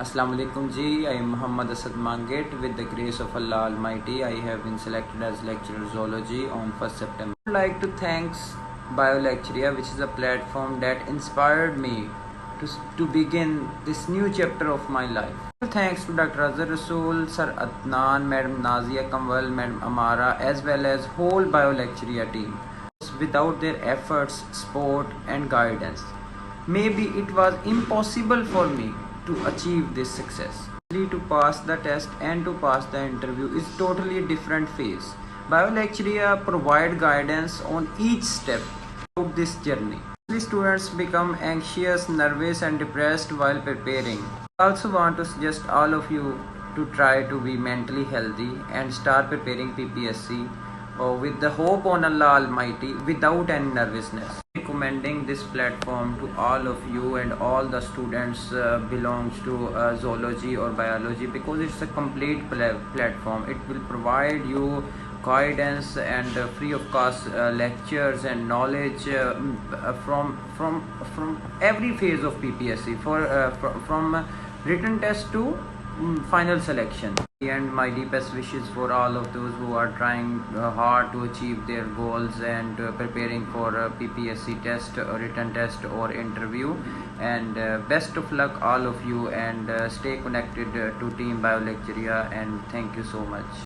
Assalamu alaikum ji, I am Muhammad Asad Mangat. With the grace of Allah Almighty, I have been selected as lecturer Zoology on 1st September. I would like to thank BioLecturia, which is a platform that inspired me to begin this new chapter of my life. Thanks to Dr. Azhar Rasool, Sir Adnan, Madam Nazia Kamwal, Madam Amara, as well as whole BioLecturia team. Without their efforts, support and guidance, maybe it was impossible for me to achieve this success. To pass the test and to pass the interview is totally different phase. BioLecturia provide guidance on each step of this journey. Students become anxious, nervous and depressed while preparing. I also want to suggest all of you to try to be mentally healthy and start preparing PPSC with the hope on Allah Almighty without any nervousness. Recommending this platform to all of you and all the students belongs to zoology or biology, because it's a complete platform. It will provide you guidance and free of cost lectures and knowledge from every phase of PPSC, from written test to final selection. And my deepest wishes for all of those who are trying hard to achieve their goals and preparing for a PPSC test, a written test or interview. And best of luck all of you, and stay connected to Team BioLecturia, and thank you so much.